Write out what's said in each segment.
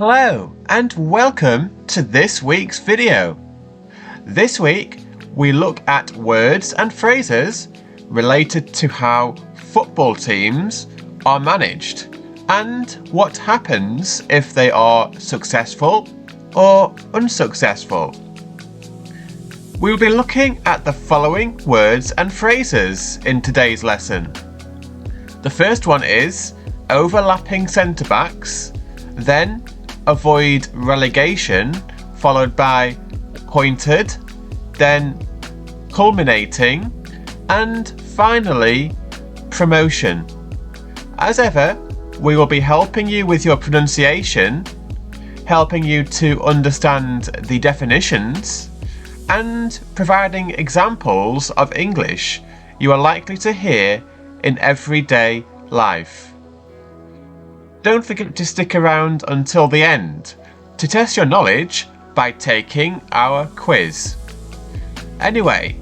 Hello and welcome to this week's video. This week we look at words and phrases related to how football teams are managed and what happens if they are successful or unsuccessful. We'll be looking at the following words and phrases in today's lesson. The first one is overlapping centre backs, then avoid relegation, followed by pointed, then culminating, and finally promotion. As ever, we will be helping you with your pronunciation, helping you to understand the definitions, and providing examples of English you are likely to hear in everyday life. Don't forget to stick around until the end to test your knowledge by taking our quiz. Anyway,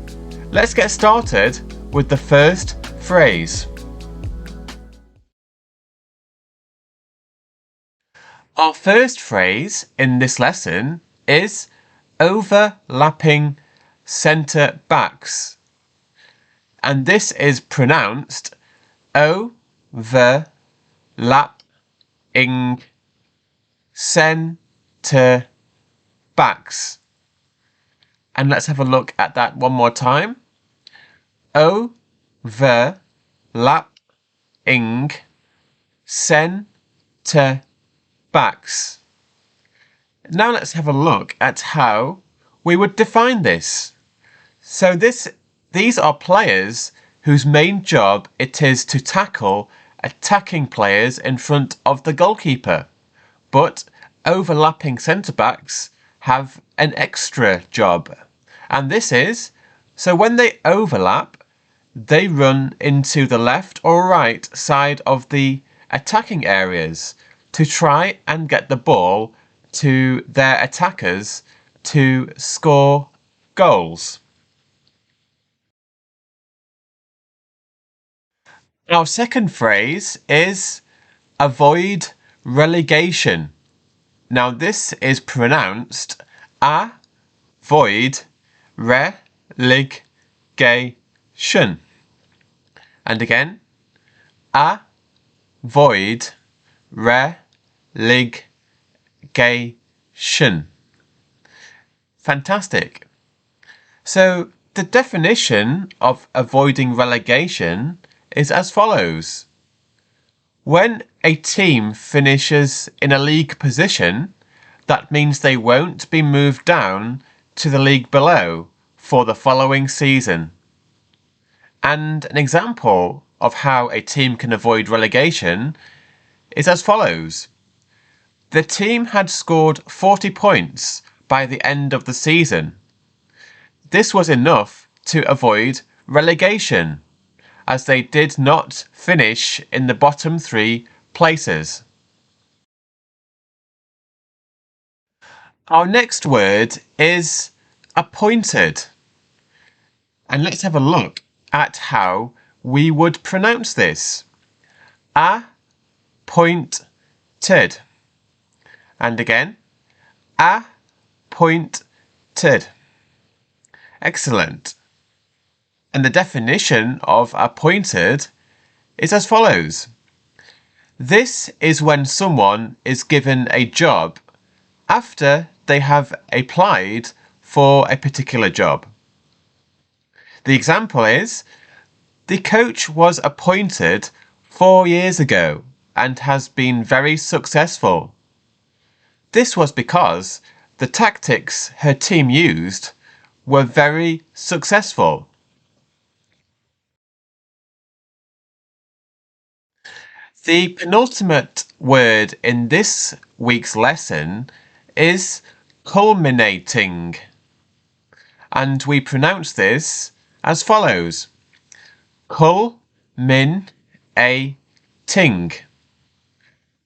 let's get started with the first phrase. Our first phrase in this lesson is overlapping centre backs, and this is pronounced overlapping centre backs. And let's have a look at that one more time. Overlapping centre backs. Now let's have a look at how we would define this. So these are players whose main job it is to tackle attacking players in front of the goalkeeper. But overlapping centre-backs have an extra job. And this is, so when they overlap, they run into the left or right side of the attacking areas to try and get the ball to their attackers to score goals. Our second phrase is avoid relegation. Now this is pronounced avoid relegation. And again, avoid relegation. Fantastic. So the definition of avoiding relegation is as follows. When a team finishes in a league position, that means they won't be moved down to the league below for the following season. And an example of how a team can avoid relegation is as follows. The team had scored 40 points by the end of the season. This was enough to avoid relegation, as they did not finish in the bottom 3 places. Our next word is appointed. And let's have a look at how we would pronounce this. Appointed. And again, appointed. Excellent. And the definition of appointed is as follows. This is when someone is given a job after they have applied for a particular job. The example is, the coach was appointed 4 years ago and has been very successful. This was because the tactics her team used were very successful. The penultimate word in this week's lesson is culminating, and we pronounce this as follows. Culminating.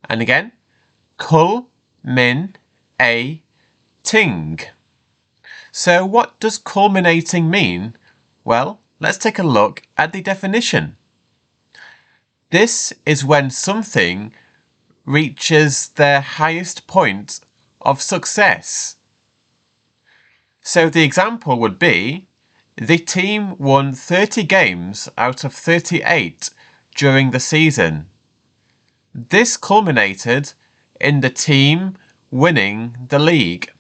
And again, culminating. So what does culminating mean? Well, let's take a look at the definition. This is when something reaches their highest point of success. So the example would be, the team won 30 games out of 38 during the season. This culminated in the team winning the league.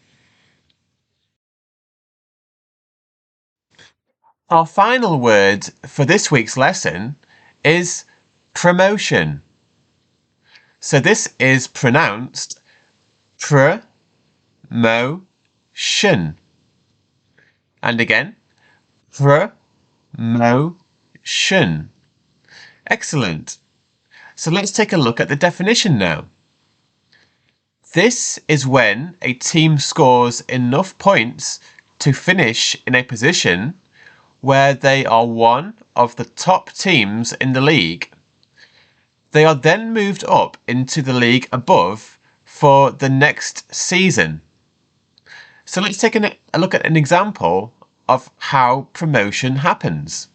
Our final word for this week's lesson is promotion. So this is pronounced pro-mo-tion. And again, pro-mo-tion. Excellent. So let's take a look at the definition now. This is when a team scores enough points to finish in a position where they are one of the top teams in the league. They are then moved up into the league above for the next season. So let's take a look at an example of how promotion happens.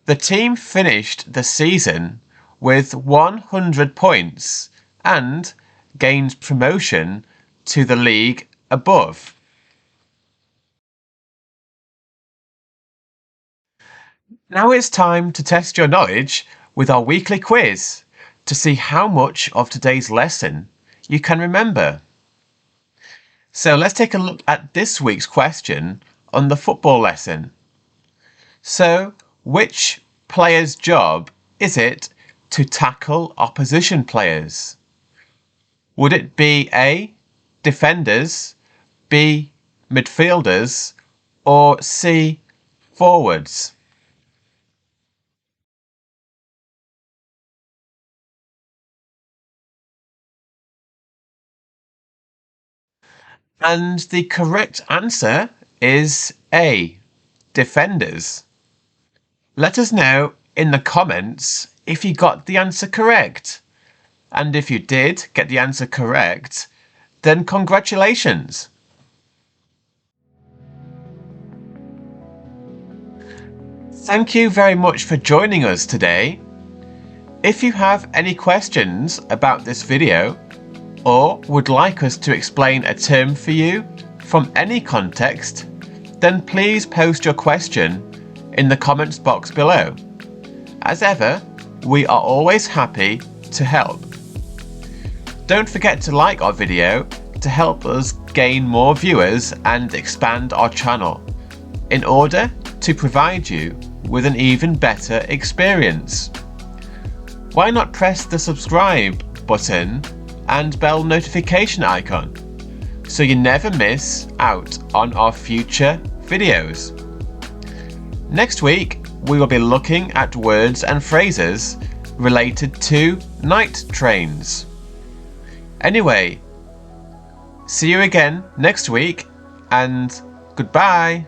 The team finished the season with 100 points and gained promotion to the league above. Now it's time to test your knowledge with our weekly quiz to see how much of today's lesson you can remember. So let's take a look at this week's question on the football lesson. So, which player's job is it to tackle opposition players? Would it be A, defenders, B, midfielders, or C, forwards? And the correct answer is A, defenders. Let us know in the comments if you got the answer correct. And if you did get the answer correct, then congratulations. Thank you very much for joining us today. If you have any questions about this video, or would like us to explain a term for you from any context, then please post your question in the comments box below. As ever, we are always happy to help. Don't forget to like our video to help us gain more viewers and expand our channel in order to provide you with an even better experience. Why not press the subscribe button and bell notification icon so you never miss out on our future videos. Next week we will be looking at words and phrases related to night trains. Anyway, see you again next week and goodbye.